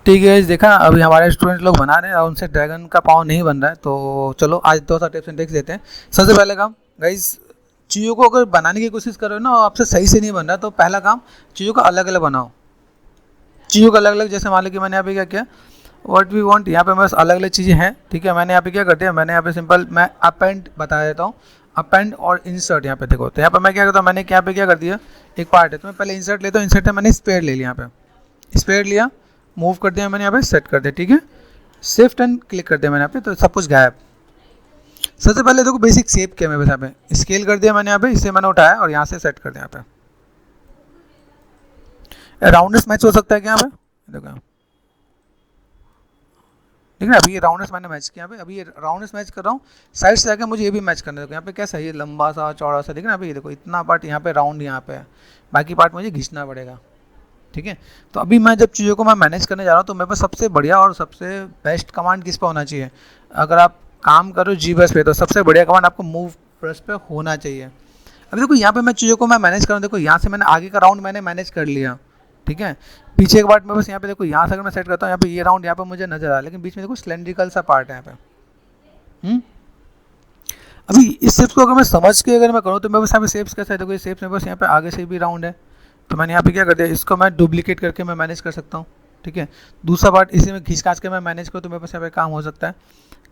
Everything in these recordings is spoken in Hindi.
ठीक है, देखा अभी हमारे स्टूडेंट लोग बना रहे हैं और उनसे ड्रैगन का पाँव नहीं बन रहा है। तो चलो आज 2 टिप्स एंड ट्रिक्स देते हैं। सबसे पहले काम गाइस, चीज़ों को अगर बनाने की कोशिश कर रहे हो ना और आपसे सही से नहीं बन रहा, तो पहला काम चीज़ों को अलग अलग बनाओ। चीज़ों को अलग अलग, जैसे मान लो कि मैंने यहाँ पे क्या किया, व्हाट वी वांट, यहाँ पे बस अलग अलग चीज़ें हैं। ठीक है, मैंने यहाँ पे क्या कर दिया, मैंने यहाँ पे सिंपल मैं अपेंड बता देता हूँ। अपेंड और इंसर्ट यहाँ पे देखो, तो यहाँ पे मैं क्या करता हूँ, मैंने यहाँ पे क्या कर दिया, एक पार्ट है तो मैं पहले इंसर्ट लेता हूँ। इंसर्ट है मैंने स्पेयर ले लिया, यहाँ पे स्पेयर लिया, मूव कर दिया मैंने, यहाँ पे सेट कर दिया। ठीक है, शिफ्ट एंड क्लिक कर दिया मैंने यहाँ पे, तो सब कुछ गायब। सबसे पहले देखो बेसिक शेप क्या है, बस यहाँ पे स्केल कर दिया मैंने, यहाँ पे इससे मैंने उठाया और यहाँ से सेट कर दिया। यहाँ पे राउंडनेस मैच हो सकता है क्या, यहाँ पे देखो, ठीक है। अभी ये राउंडनेस मैंने मैच किया, यहाँ पे अभी ये राउंडनेस मैच कर रहा हूँ, साइड से आके मुझे ये भी मैच करना है। देखो यहाँ पे कैसा है, ये लंबा सा चौड़ा सा, देखना अभी ये देखो, इतना पार्ट यहाँ पे राउंड यहाँ पे है, बाकी पार्ट मुझे घिसना पड़ेगा। ठीक है, तो अभी मैं जब चीज़ों को मैं मैनेज करने जा रहा हूँ, तो मेरे पास सबसे बढ़िया और सबसे बेस्ट कमांड किस पे होना चाहिए। अगर आप काम करो जी बस पे, तो सबसे बढ़िया कमांड आपको मूव प्रेस पे होना चाहिए। अभी देखो यहाँ पे मैं चीज़ों को मैं मैनेज कर रहा हूँ, देखो यहाँ से मैंने आगे का राउंड मैंने मैनेज कर लिया। ठीक है, पीछे के पार्ट में बस यहाँ पे देखो, यहाँ से अगर मैं सेट करता हूँ, यहाँ पे ये राउंड यहाँ पे मुझे नजर आ रहा है, लेकिन बीच में देखो सिलेंड्रिकल सा पार्ट है यहाँ पे। अभी इस शेप्स को अगर मैं समझ के अगर मैं करूँ, तो मैं बस यहाँ पे शेप्स कैसा है, देखो ये शेप्स में बस यहाँ पे आगे से भी राउंड है, तो मैंने यहाँ पे क्या कर दिया, इसको मैं डुप्लीकेट करके मैं मैनेज कर सकता हूँ। ठीक है, दूसरा पार्ट इसी में घिस काच के मैं मैनेज करूँ, तो मेरे पास यहाँ पे काम हो सकता है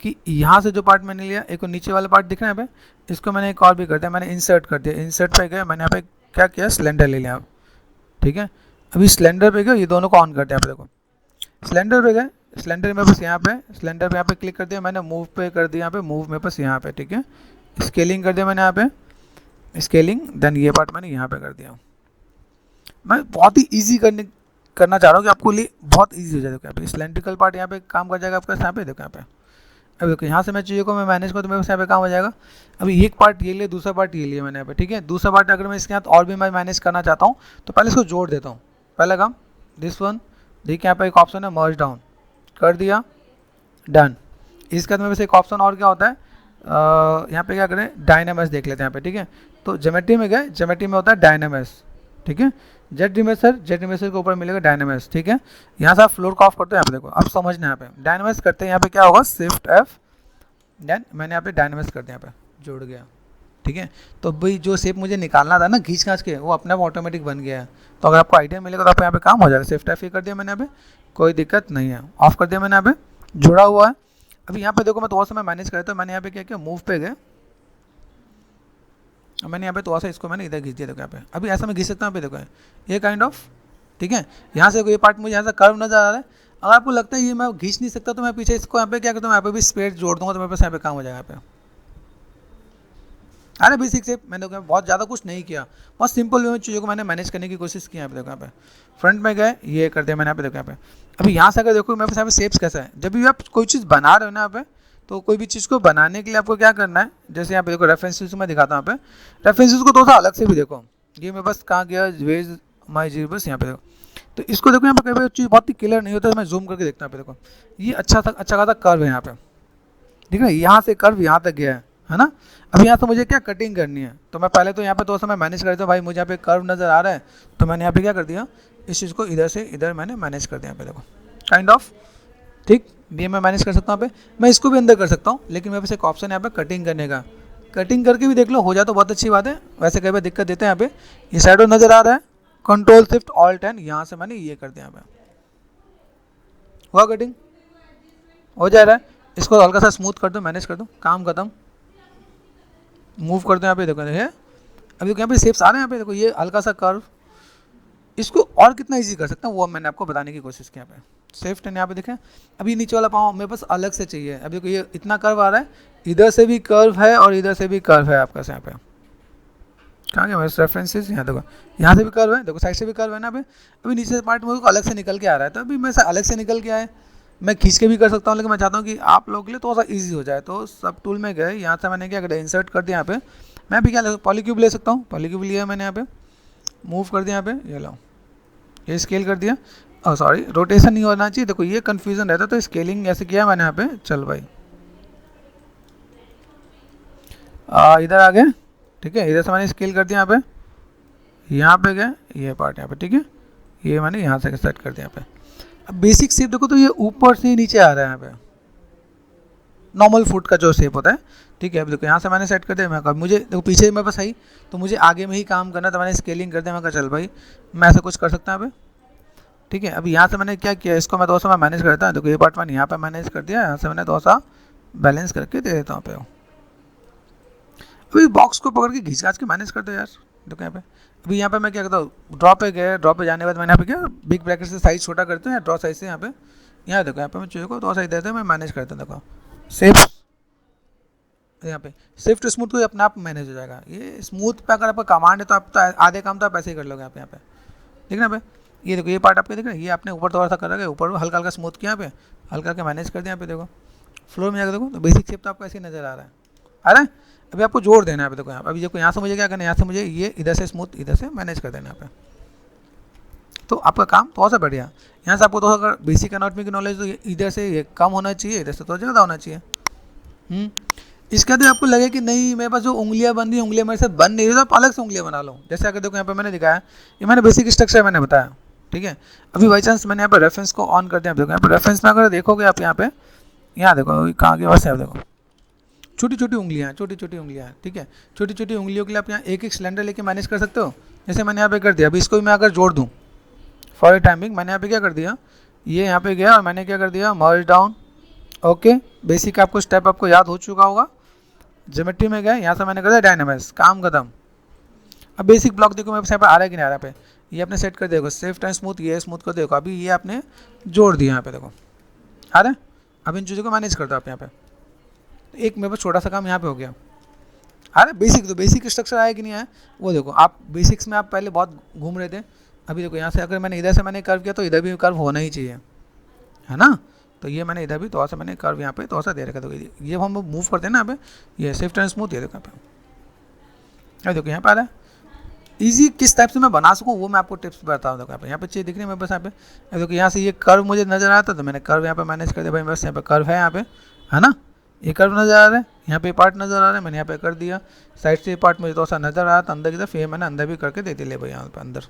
कि यहाँ से जो पार्ट मैंने लिया, एक नीचे वाला पार्ट दिख रहा है यहाँ पे, इसको मैंने एक और भी कर दिया, मैंने इंसर्ट कर दिया। इंसर्ट पे गया, मैंने यहाँ पे क्या किया, सिलेंडर ले लिया। ठीक है, अभी सिलेंडर पे गया, ये दोनों को ऑन कर दिया। यहाँ पे देखो सिलेंडर पे गए, सिलेंडर में बस यहाँ पे, सिलेंडर पे यहाँ पे क्लिक कर दिया मैंने, मूव पे कर दिया, यहाँ पे मूव में बस यहाँ पे। ठीक है, स्केलिंग कर दिया मैंने यहाँ पे, स्केलिंग, देन ये पार्ट मैंने यहाँ पे कर दिया। मैं बहुत ही ईजी करना चाह रहा हूँ कि आपको लिए बहुत ईजी हो जाए। देखो यहाँ पे सिलेंड्रिकल पार्ट यहाँ पे काम कर जाएगा आपका, यहाँ पे देखो यहाँ पे। अब देखो यहाँ से मैं चीज़ों को मैं मैनेज करूँ, तो मेरे पास यहाँ पे काम हो जाएगा। अभी एक पार्ट ये लिए, दूसरा पार्ट ये लिया मैंने यहाँ पे। ठीक है, दूसरा पार्ट अगर मैं इसके साथ और भी मैं मैनेज करना चाहता हूँ, तो पहले इसको जोड़ देता हूँ। पहला काम दिस वन, देखिए यहाँ पे एक ऑप्शन है मर्ज डाउन, कर दिया, डन। इसके बाद मेरे पास एक ऑप्शन और क्या होता है, यहाँ पे क्या करें, डायनामस देख लेते हैं यहाँ पे। ठीक है, तो ज्योमेट्री में गए, ज्योमेट्री में होता है डायनामस। ठीक है, जेट रिमेसर, जेट रिमेसर के ऊपर मिलेगा डायनामस। ठीक है, यहाँ से आप फ्लोर को ऑफ करते हो। यहाँ पे देखो, अब समझना, यहाँ पे डायनामस करते हैं, यहाँ पे क्या होगा, शिफ्ट एफ, देन मैंने यहाँ पे डायनामस कर दिया, यहाँ पे जुड़ गया। ठीक है, तो भाई जो शेप मुझे निकालना था ना घींच घाँच के, वो अपने आप ऑटोमेटिक बन गया है। तो अगर आपको आइडिया मिलेगा तो आप यहाँ पे काम हो जाएगा। शिफ्ट एफ कर दिया मैंने यहाँ पे, कोई दिक्कत नहीं है, ऑफ कर दिया मैंने यहाँ पे, जुड़ा हुआ है। अभी यहाँ पे देखो मैं थोड़ा सा मैं मैनेज करता हूँ, मैंने यहाँ पे क्या किया, मूव पे गए, मैंने यहाँ पे थोड़ा सा इसको मैंने इधर घिस दिया। देखो यहाँ पे, अभी ऐसा मैं घिस सकता हूँ, पे देखो ये काइंड ऑफ। ठीक है, यहाँ से ये पार्ट मुझे यहाँ से कर्व नजर आ रहा है। अगर आपको लगता है ये मैं घिस नहीं सकता, तो मैं पीछे इसको यहाँ पे क्या करता हूँ, यहाँ पे भी स्पेस जोड़ दूंगा, तो मेरे पास यहाँ पे काम हो जाएगा यहाँ पे। अरे बेसिक से मैंने बहुत ज़्यादा कुछ नहीं किया, बहुत सिंपल वे में चीज़ों को मैंने मैनेज करने की कोशिश की। यहाँ पे देखो, यहाँ पे फ्रंट में गए, ये कर दिया मैंने यहाँ पे। देखो यहाँ पे, अभी यहाँ से अगर देखो मेरे पास यहाँ पे शेप्स कैसा है, जब भी आप कोई चीज़ बना रहे हो ना यहाँ पे, तो कोई भी चीज़ को बनाने के लिए आपको क्या करना है, जैसे यहाँ पे देखो रेफरेंसेस में दिखाता हूँ। यहाँ पे रेफरेंसेस को थोड़ा सा अलग से भी देखो, ये मेरे पास कहाँ गया, वेज माई जी बस यहाँ पे देखो। तो इसको देखो यहाँ पे कई बार चीज़ बहुत ही क्लियर नहीं होता, तो मैं जूम करके देखता हूँ। यहाँ पे देखो ये अच्छा खासा कर्व है यहाँ पे, ठीक है, यहाँ से कर्व यहाँ तक गया है ना। अब यहाँ से मुझे क्या कटिंग करनी है, तो मैं पहले तो यहाँ पे थोड़ा सा मैं मैनेज कर देता हूँ। भाई मुझे यहाँ पे कर्व नज़र आ रहा है, तो मैंने यहाँ पे क्या कर दिया, इस चीज़ को इधर से इधर मैंने मैनेज कर दिया। यहाँ पे देखो काइंड ऑफ, ठीक, ये मैं मैनेज कर सकता हूँ। यहाँ पे मैं इसको भी अंदर कर सकता हूँ, लेकिन मेरे पास एक ऑप्शन है यहाँ पे कटिंग करने का, कटिंग करके भी देख लो, हो जाए तो बहुत अच्छी बात है। वैसे कई बार दिक्कत देते हैं यहाँ पे, ये साइडो नज़र आ रहा है, कंट्रोल शिफ्ट ऑल्ट एन, यहाँ से मैंने ये कर दिया। यहाँ पे हुआ कटिंग, हो जा रहा है। इसको हल्का सा स्मूथ कर दो, मैनेज कर दो, काम खत्म। मूव कर दो, यहाँ पे देखो, देखिए अभी देखो यहाँ पे शेप्स आ रहे हैं। यहाँ पे देखो ये हल्का सा कर्व, इसको और कितना इजी कर सकता हूँ वो मैंने आपको बताने की कोशिश की। यहाँ पे शिफ्ट एंड यहाँ पे देखें, अभी नीचे वाला पाँव मेरे पास अलग से चाहिए। अभी देखो ये इतना कर्व आ रहा है, इधर से भी कर्व है और इधर से भी कर्व है आपका। यहाँ पे कहाँ गया मेरे रेफरेंसेस, यहाँ देखो, यहाँ से भी कर्व है, देखो साइड से भी कर्व है ना। अभी नीचे पार्ट में अलग से निकल के आ रहा है, तो अभी मेरे से अलग से निकल के आए, मैं खींच के भी कर सकता हूँ, लेकिन मैं चाहता हूँ कि आप लोगों के लिए थोड़ा सा इजी हो जाए। तो सब टूल में गए, यहाँ से मैंने क्या किया, इंसर्ट कर दिया। यहाँ पे मैं भी क्या पॉलीक्यूब ले सकता हूँ, पॉलीक्यूब लिया मैंने। यहाँ पे मूव कर दिया, यहाँ पे ये लो, ये स्केल कर दिया। सॉरी, रोटेशन नहीं होना चाहिए, देखो ये कन्फ्यूजन रहता है, तो स्केलिंग ऐसे किया मैंने यहाँ पे। चल भाई इधर आ गए, ठीक है, इधर से मैंने स्केल कर दिया। यहाँ पे गए, ये पार्ट यहाँ पे, ठीक है, ये मैंने यहाँ से सेट कर दिया। यहाँ पे अब बेसिक शेप देखो तो ये ऊपर से नीचे आ रहा है यहाँ पे, नॉर्मल फुट का जो शेप होता है, ठीक है। अब देखो यहाँ से मैंने सेट कर दिया, मैं कहा मुझे देखो पीछे मेरे पास आई तो मुझे आगे में ही काम करना, तो मैंने स्केलिंग कर दिया, मैं कहा चल भाई मैं ऐसा कुछ कर सकता हूँ यहाँ पे, ठीक है। अभी यहाँ से मैंने क्या किया, इसको मैं थोड़ा सा मैं मैनेज करता हूँ, देखो ये पार्ट मैंने यहाँ पे मैनेज कर दिया, यहाँ से मैंने थोड़ा सा बैलेंस करके दे देता हूँ पे। अभी बॉक्स को पकड़ के घिंच घाच के मैनेज कर दो यार, देखो यहाँ पे। अभी यहाँ पे मैं क्या करता हूँ, ड्रॉ पे गया, ड्रॉ पे जाने के बाद मैंने यहाँ पे क्या बिग ब्रैकेट से साइज छोटा करते हैं, ड्रॉ साइज से यहाँ पे, यहाँ देखो यहाँ पे मैं चीज़ों को थोड़ा साइज देते हैं, मैं मैनेज करता हूँ, देखो सेफ यहाँ पे शिफ्ट स्मूथ को अपने आप मैनेज हो जाएगा। ये स्मूथ पे अगर आपका कमांड है तो आप तो आधे काम तो आप ऐसे ही कर लोगे यहाँ पे ठीक है ना। ये देखो ये पार्ट आपके देख रहे हैं, ये आपने ऊपर थोड़ा सा कर रखा है, ऊपर हल्का हल्का स्मूथ किया यहाँ पे, हल्का हल्का मैनेज कर दिया यहाँ पे। देखो फ्लोर में जाकर देखो तो बेसिक शेप तो आपको ऐसे ही नजर आ रहा है, आ रहा है। अभी आपको जोड़ देना है, पे देखो यहाँ अभी देखो यहाँ से मुझे क्या करना है, यहाँ से मुझे ये इधर से स्मूथ इधर से मैनेज कर देना है यहाँ पे, तो आपका काम थोड़ा सा बढ़िया। यहाँ से आपको थोड़ा सा बेसिक एनाटॉमी की नॉलेज तो इधर से ये कम होना चाहिए, इधर से थोड़ा ज़्यादा होना चाहिए। इसके बाद आपको लगे कि नहीं मेरे पास जो उंगलियां बन रही है उंगलियां मेरे से बन नहीं रही, तो आप अलग से उंगलियां बना लो। जैसे अगर देखो यहाँ पे मैंने दिखाया, ये मैंने बेसिक स्ट्रक्चर मैंने बताया, ठीक है। अभी बाई चांस मैंने यहाँ पे रेफरेंस को ऑन कर दिया, देखो यहाँ पे रेफरेंस में अगर देखोगे आप यहाँ पे, यहाँ देखो कहाँ के पास है, देखो छोटी छोटी उंगलियाँ, ठीक है। छोटी छोटी उंगलियों के लिए आप यहाँ एक एक सिलेंडर लेके मैनेज कर सकते हो, जैसे मैंने यहाँ पे कर दिया। अभी इसको भी मैं अगर जोड़ दूँ फॉर ए टाइमिंग, मैंने यहाँ पे क्या कर दिया, ये यहाँ पे गया और मैंने क्या कर दिया मर्ज डाउन, ओके। बेसिक आपको स्टेप आपको याद हो चुका होगा। ज्योमेट्री में गए, यहाँ से मैंने कर दिया डायनामिक्स, काम खत्म। अब बेसिक ब्लॉक देखो मेरे पे आ रहा है कि नहीं आ रहा पे, ये आपने सेट कर देखो सेफ्ट एंड स्मूथ, ये स्मूथ कर देखो। अभी ये आपने जोड़ दिया यहाँ पे, देखो आ रहा है। अब इन चीज़ों को मैनेज कर दो आप यहाँ पे, एक मेरे पास छोटा सा काम यहाँ पे हो गया। अरे बेसिक तो बेसिक स्ट्रक्चर आया कि नहीं आया वो देखो। आप बेसिक्स में आप पहले बहुत घूम रहे थे, अभी देखो यहाँ से अगर मैंने इधर से मैंने कर्व किया तो इधर भी कर्व होना ही चाहिए, है ना। तो ये मैंने इधर भी थोड़ा सा मैंने कर्व यहाँ पे थोड़ा सा दे रखा, देखो ये हम मूव करते हैं ना यहाँ पे, ये सेफ्ट एंड स्मूथ, ये देखो यहाँ पे, देखो यहाँ पे आ रहा है। ईजी किस टाइप से मैं बना सकूँ वो मैं आपको टिप्स बताऊँ। देखो यहाँ पे चीज़ दिख रही है मेरे पास, यहाँ पे देखो यहाँ से ये कर्व मुझे नजर आता था तो मैंने कर्व यहाँ पे मैनेज कर दिया भाई, बस यहाँ पे कर्व है यहाँ पे, है ना। ये कर्व नजर आ रहा है, यहाँ पे पार्ट नजर आ रहा है, मैंने यहाँ पे कर दिया। साइड से पार्ट मुझे थोड़ा सा नजर आ रहा था अंदर की तरफ, ये मैंने अंदर भी करके दे दिया भाई यहाँ पे अंदर।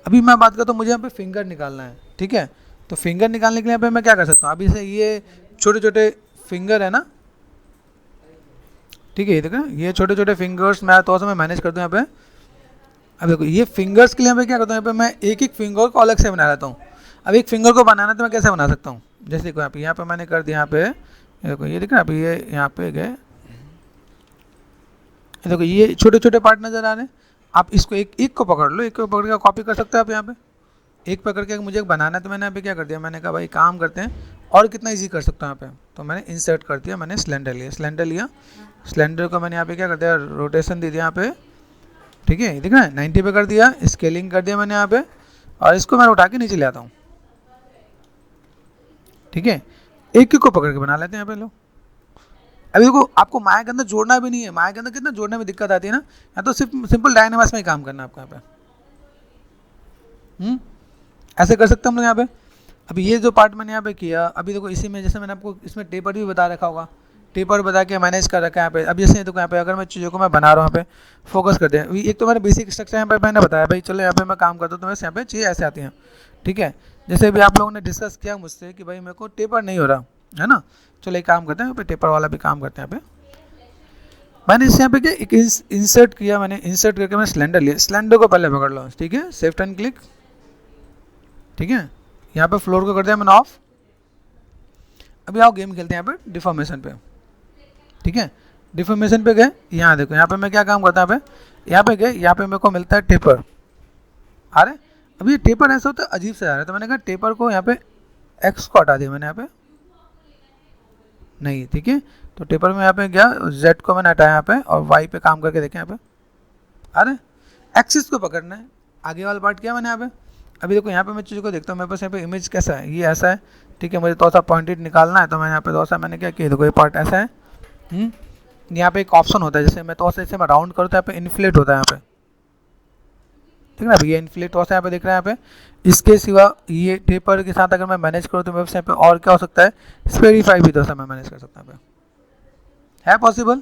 अभी मैं बात करता हूँ मुझे यहाँ पे फिंगर निकालना है, ठीक है। तो फिंगर निकालने के लिए यहाँ पे मैं क्या कर सकता हूँ, अभी से ये छोटे छोटे फिंगर है ना, ठीक है। ये देखो ये छोटे छोटे फिंगर्स मैं थोड़ा सा मैं मैनेज कर दूँ यहाँ पे। अब देखो ये फिंगर्स के लिए यहाँ पे क्या करता हूँ, यहाँ पे मैं एक एक फिंगर को अलग से बना लेता हूँ। अब एक फिंगर को बनाना तो मैं कैसे बना सकता हूँ, जैसे देखो यहाँ पे मैंने कर दिया, यहाँ पे देखो ये देखो अभी ये यहाँ पे गए, देखो ये छोटे छोटे पार्ट नज़र आ रहे हैं। आप इसको एक एक को पकड़ लो, एक को पकड़ के कॉपी कर सकते हो आप यहाँ पे। एक पकड़ के मुझे बनाना है तो मैंने यहाँ पे क्या कर दिया, मैंने कहा भाई काम करते हैं और कितना इजी कर सकता हूँ यहाँ पे, तो मैंने इंसर्ट कर दिया, मैंने सिलेंडर लिया, सिलेंडर को मैंने यहाँ पे क्या कर दिया रोटेशन दे दिया यहाँ पे, ठीक है। दिख रहा है 90 पे कर दिया, स्केलिंग कर दिया मैंने यहाँ पे, और इसको मैं उठा के नीचे ले आता हूँ, ठीक है। एक एक को पकड़ के बना लेते हैं यहाँ पे लोग। अभी देखो आपको माया के अंदर जोड़ना भी नहीं है, माया के अंदर कितना जोड़ने में दिक्कत आती है ना, या तो सिर्फ सिंपल डायनामास में ही काम करना है आपको यहाँ पे। ऐसे कर सकते हैं हम लोग यहाँ पे। अभी ये जो पार्ट मैंने यहाँ पे किया, अभी देखो इसी में जैसे मैंने आपको इसमें टेपर भी बता रखा होगा, टेपर बता के मैनेज कर रखा है यहाँ पे। अब जैसे देखो यहाँ पे अगर मैं चीज़ों को मैं बना रहा हूँ यहाँ पे फोकस करते हैं, एक तो मैंने बेसिक स्ट्रक्चर यहाँ पे मैंने बताया भाई, चलो यहाँ पे मैं काम करता हूँ तो मैं यहाँ पे चीज़ें ऐसे आती हैं, ठीक है। जैसे भी आप लोगों ने डिस्कस किया मुझसे कि भाई मेरे को टेपर नहीं हो रहा है ना, चलो एक काम करते हैं यहाँ पे टेपर वाला भी काम करते हैं यहाँ पे। मैंने इस यहाँ पे क्या एक इंसर्ट किया, मैंने इंसर्ट करके मैं सिलेंडर लिया, सिलेंडर को पहले पकड़ लो, ठीक है, सेफ्ट एंड क्लिक, ठीक है। यहाँ पे फ्लोर को कर दिया मैंने ऑफ। अभी आओ गेम खेलते हैं यहाँ पे डिफॉर्मेशन पे, ठीक है। डिफॉर्मेशन पे गए, यहाँ देखो यहाँ पे मैं क्या काम करता हूँ, यहाँ पे गए, यहाँ पे मेरे को मिलता है टेपर, आ रहे। अब ये टेपर ऐसा होता है अजीब से आ रहा है, तो मैंने कहा टेपर को यहाँ पे एक्स को हटा दिया मैंने यहाँ पे, नहीं, ठीक है। तो टेपर में यहाँ पे गया, जेड को मैंने हटाया यहाँ पे, और वाई पे काम करके देखें यहाँ पे, अरे एक्सिस को पकड़ना है, आगे वाला पार्ट किया मैंने यहाँ पे। अभी देखो यहाँ पे मैं चीज़ को देखता हूँ, मेरे पास यहाँ पे इमेज कैसा है, ये ऐसा है, ठीक है। मुझे थोड़ा सा पॉइंटेड निकालना है तो मैं यहाँ पे थोड़ा सा मैंने क्या किया, देखो ये पार्ट ऐसा है। यहाँ पे एक ऑप्शन होता है, जैसे मैं थोड़ा सा इसे मैं राउंड करूँ तो यहाँ पे इन्फ्लेट होता है यहाँ पे, ठीक है ना। ये इन्फ्लेट थोड़ा सा यहाँ पे दिख रहा है यहाँ पे। इसके सिवा ये टेपर के साथ अगर मैं मैनेज करूँ तो मेरे पास यहाँ पे और क्या हो सकता है, स्पेरिफाई भी थोड़ा सा मैं मैनेज कर सकता हूँ, है पॉसिबल,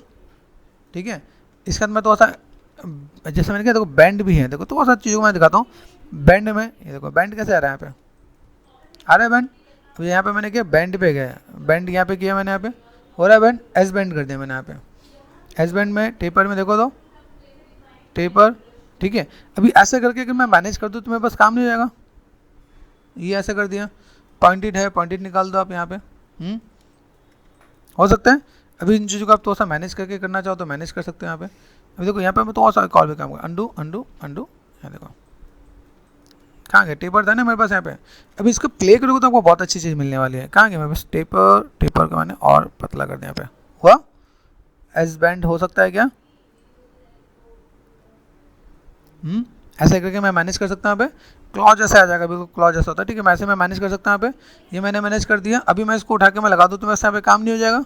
ठीक है। इसके बाद मैं थोड़ा सा जैसे मैंने कहा देखो बैंड भी है, देखो थोड़ा सा चीज़ों को मैं दिखाता हूँ। बैंड में ये देखो बैंड कैसे आ रहा है यहाँ पे, आ रहा है बैंड। अब यहाँ पे मैंने किया बैंड पे गया, बैंड यहाँ पे किया मैंने, यहाँ पे हो रहा है बैंड, एस बैंड कर दिया मैंने यहाँ पे। एस बैंड में टेपर में देखो तो टेपर, ठीक है। अभी ऐसे करके अगर मैं मैनेज कर दूँ तो मेरे पास काम नहीं हो जाएगा। ये ऐसे कर दिया, पॉइंटेड है, पॉइंटेड निकाल दो आप यहाँ पे, हो सकता है। अभी इन चीज़ों को आप थोड़ा सा मैनेज करके करना चाहो तो मैनेज कर सकते हो यहाँ पे। अभी देखो यहाँ पे मैं थोड़ा सा कॉल भी काम कर, अंडू अंडू अंडू, यहाँ देखो कहाँ गया, टेपर था ना मेरे पास यहाँ पे। अभी इसको प्ले करोगे तो आपको बहुत अच्छी चीज़ मिलने वाली है। कहाँ गया मेरे पास टेपर, टेपर का मैंने और पतला कर दिया यहाँ पे, हुआ एस बैंड हो सकता है क्या? ऐसे करके मैं मैनेज कर सकता हूँ यहाँ पे। क्लॉज ऐसे आ जाएगा, बिल्कुल क्लॉज ऐसा होता है, ठीक है। मैं ऐसे मैं मैनेज कर सकता हूँ यहाँ पे। ये मैंने मैनेज कर दिया। अभी मैं इसको उठा के मैं लगा दूँ तो वैसे यहाँ पे काम नहीं हो जाएगा,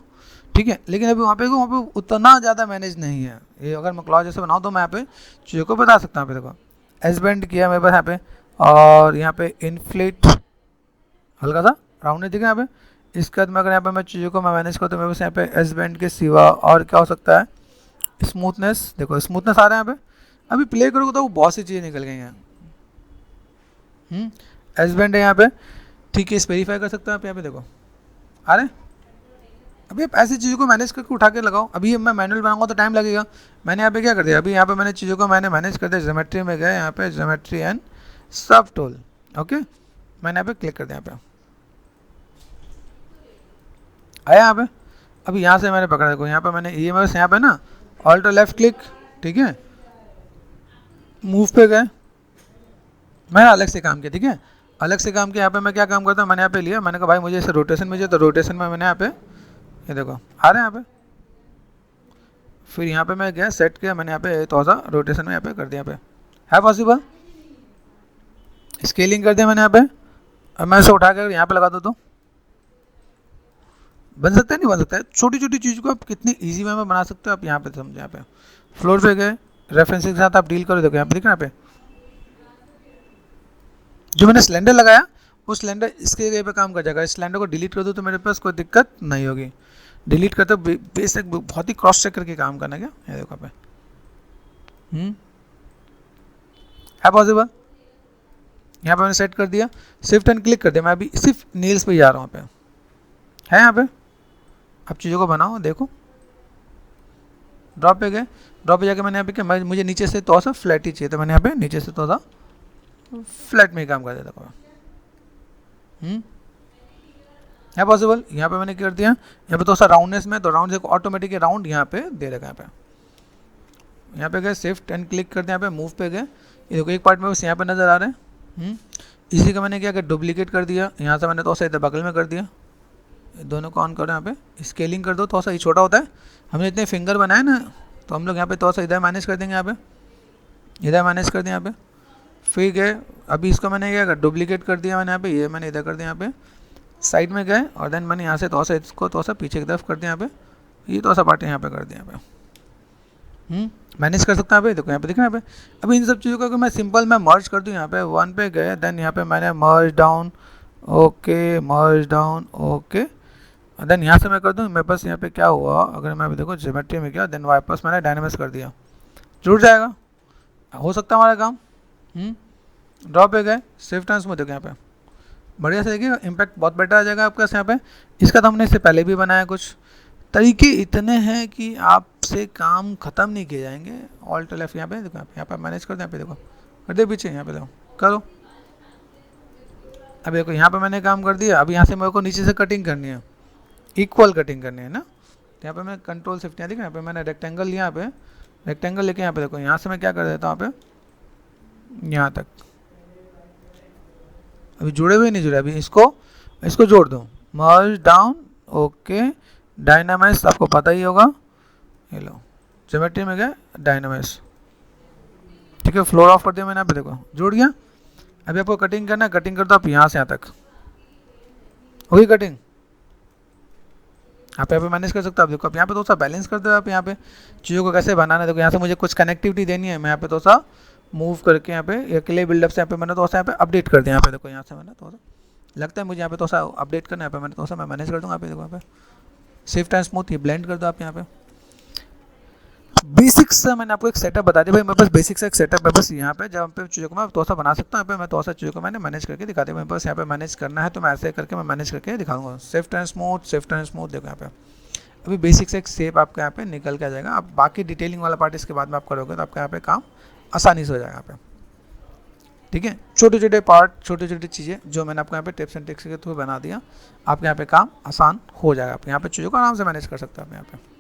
ठीक है। लेकिन अभी वहाँ पे उतना ज़्यादा मैनेज नहीं है। ये अगर मैं क्लॉज ऐसे बनाऊँ तो मैं यहाँ पे चीज़ों को बता सकता हूँ। यहाँ पे देखो एस बैंड किया मेरे पास यहाँ पे, और यहाँ पे इन्फ्लेट हल्का सा राउंड दिखा यहाँ पे। इसके बाद मैं अगर यहाँ पे मैं चीज़ों को मैं मैनेज करूँ तो मेरे पास यहाँ पे एस बैंड के सिवा और क्या हो सकता है, स्मूथनेस, देखो स्मूथनेस आ रहा है यहाँ पे। अभी प्ले करोगे तो वो बहुत सी चीज़ें निकल गई हैं। एस बैंड है यहाँ पे, ठीक है। इस वेरीफाई कर सकते हो आप यहाँ पे, देखो आ रहे हैं। अभी आप ऐसी चीज़ों को मैनेज करके उठा के लगाओ। अभी मैं मैनुअल बनाऊंगा तो टाइम लगेगा। मैंने यहाँ पे क्या कर दिया, अभी यहाँ पे मैंने चीज़ों को मैंने मैनेज कर दिया। ज्योमेट्री में गए, यहाँ पे ज्योमेट्री एंड सब टूल, ओके। मैंने यहाँ पे क्लिक कर दिया, यहाँ पे आया यहाँ पे। अभी यहाँ से मैंने पकड़ा, देखो यहाँ पे मैंने ये बस यहाँ पे ना ऑल्ट लेफ्ट क्लिक, ठीक है। मूव पे गए, मैंने अलग से काम किया, ठीक है। अलग से काम किया। यहाँ पे मैं क्या काम करता हूँ, मैंने यहाँ पे लिया, मैंने कहा भाई मुझे इसे रोटेशन में चाहिए, तो रोटेशन में मैंने यहाँ पे ये देखो आ रहे हैं यहाँ पे। फिर यहाँ पे मैं गया सेट किया, मैंने यहाँ पे थोड़ा सा रोटेशन में यहाँ पे कर दिया, यहाँ पे है पॉसिबल। स्केलिंग कर दिया मैंने यहाँ पे। अब मैं इसे उठा कर यहाँ पे लगा दूँ तो बन सकता है, नहीं बन सकता है। छोटी छोटी चीज़ को आप कितनी इजी वे में बना सकते हो आप यहाँ पे समझे। यहाँ पे फ्लोर पे गए, रेफरेंसेस के साथ आप डील करो, देखो यहाँ पे दिख रहा है। यहाँ पे जो मैंने सिलेंडर लगाया वो सिलेंडर इसके जगह पे काम कर जाएगा। इस सिलेंडर को डिलीट कर दो तो मेरे पास कोई दिक्कत नहीं होगी। डिलीट करते बेसिक बहुत ही क्रॉस चेक करके काम करना, क्या ये देखो पे है पॉसिबल। यहाँ पे मैंने सेट कर दिया, शिफ्ट एंड क्लिक कर दिया। मैं अभी सिर्फ नील्स पे जा रहा हूँ, पे है यहाँ पे। अब चीज़ों को बनाओ, देखो ड्रॉप पे गए, ड्रॉप पे जाके मैंने यहाँ पे क्या, मुझे नीचे से थोड़ा सा फ्लैट ही चाहिए, तो मैंने यहाँ पे नीचे से थोड़ा सा फ्लैट में ही काम कर देता हूँ। है पॉसिबल। यहाँ पे मैंने कर दिया, यहाँ पे थोड़ा सा राउंडनेस में, तो राउंड से ऑटोमेटिक राउंड यहाँ पे दे रखा है। यहाँ पे गए, शिफ्ट एंड क्लिक कर दिया, यहाँ पे मूव पे गए। ये देखो एक पार्ट में बस यहाँ पे नज़र आ रहे हैं। इसी का मैंने क्या किया, डुप्लीकेट कर दिया। यहाँ से मैंने थोड़ा सा इधर बगल में कर दिया। दोनों को ऑन करो, यहाँ पे स्केलिंग कर दो। थोड़ा सा ये छोटा होता है, हमने इतने फिंगर बनाए ना, तो हम लोग यहाँ पे थोड़ा सा इधर मैनेज कर देंगे, यहाँ पे इधर मैनेज कर दिया यहाँ पे। फिर गए, अभी इसको मैंने क्या कर डुप्लीकेट कर दिया मैंने यहाँ पे, ये मैंने इधर कर दिया यहाँ पे। साइड में गए और देन मैंने यहाँ से थोड़ा सा इसको थोड़ा सा पीछे की तरफ कर दिया यहाँ पे। ये थोड़ा सा पार्ट यहाँ पे कर दिया यहाँ पे। मैनेज कर सकता हूँ यहाँ पे, देखो यहाँ पे दिख रहा है यहाँ पे। अभी इन सब चीज़ों को अगर मैं सिंपल मैं मर्ज कर दूँ, यहाँ पे वन पे गए, देन यहाँ पे मैंने मर्ज डाउन, ओके मर्ज डाउन, ओके। देन यहाँ से मैं कर दूँ, मेरे पास यहाँ पे क्या हुआ, अगर मैं अभी देखो ज्योमेट्री में क्या, देन वापस मैंने डायनामिक्स कर दिया, जुड़ जाएगा, हो सकता है हमारा काम। ड्रॉप पे गए, शिफ्ट ट्रांस में देखो यहाँ पे बढ़िया से देखिए, इम्पैक्ट बहुत बेटर आ जाएगा आपका यहाँ पे। इसका तो हमने इससे पहले भी बनाया। कुछ तरीके इतने हैं कि आपसे काम ख़त्म नहीं किए जाएंगे। ऑल्ट लेफ्ट यहाँ पे देखो, यहाँ पे मैनेज कर दो, यहाँ पे देखो कर दे पीछे, यहाँ पे देखो करो। अब देखो यहाँ पे मैंने काम कर दिया। अब यहाँ से मेरे को नीचे से कटिंग करनी है, इक्वल कटिंग करनी है ना। तो यहाँ पे मैं कंट्रोल शिफ्ट यहाँ देखो, यहाँ पे मैंने रेक्टेंगल लिया, यहाँ पे रेक्टेंगल लेके यहाँ पे देखो, यहाँ से मैं क्या कर देता हूँ यहाँ पे, यहाँ तक। अभी जुड़े हुए नहीं जुड़े, अभी इसको जोड़ दो, मर्ज डाउन, ओके। डायनामाइज आपको पता ही होगा, ये लो ज्योमेट्री में गया डायनामाइज, ठीक है। फ्लोर ऑफ कर दिया मैंने, यहाँ पे देखो जुड़ गया। अभी आपको कटिंग करना है, कटिंग कर दो आप यहाँ से यहाँ तक, होगी कटिंग। आप यहाँ पे मैनेज कर सकते हो। आप देखो आप यहाँ पे थोड़ा सा बैलेंस कर दो, आप यहाँ पे चीज़ों को कैसे बनाना है। देखो यहाँ से मुझे कुछ कनेक्टिविटी देनी है, मैं यहाँ पे थोड़ा सा मूव करके यहाँ पे अकेले बिल्डअप से यहाँ पे मैंने थोड़ा सा यहाँ पे अपडेट कर दिया। यहाँ पे देखो यहाँ से मैंने थोड़ा सा लगता है मुझे यहाँ पे थोड़ा सा अपडेट करना है, यहाँ पे मैंने थोड़ा सा मैं मैनेज कर दूँगा। यहाँ पे देखो यहाँ पे शिफ्ट एंड स्मूथ, ये ब्लेंड कर दो आप यहाँ पे। बेसिक बेसिक्स मैंने आपको एक सेटअप बता दिया भाई, मेरे पास बेसिक्स एक सेटअप है बस यहाँ पे, जब पे चीज़ों को मैं तो सा बना सकता हूँ। यहाँ पे मैं तो सा चीज़ों को मैंने मैनेज करके दिखा दिया। मेरे पास यहाँ पे मैनेज करना है तो मैं ऐसे करके मैं मैनेज करके दिखाऊंगा। सेफ्ट एंड स्मूथ देखो यहाँ पे अभी बेसिक से एक शेप आपका यहाँ पे निकल के आ जाएगा। अब बाकी डिटेलिंग वाला पार्ट इसके बाद में आप करोगे तो आपका यहाँ पे काम आसानी से हो जाएगा यहाँ पे। ठीक है, छोटे छोटे पार्ट, छोटी छोटी चीज़ें जो मैंने आपको यहाँ पे टिप्स एंड ट्रिक्स के थ्रू बना दिया, आपके यहाँ पे काम आसान हो जाएगा। आप यहाँ पे चीज़ों को आराम से मैनेज कर सकते हैं आप यहाँ पे।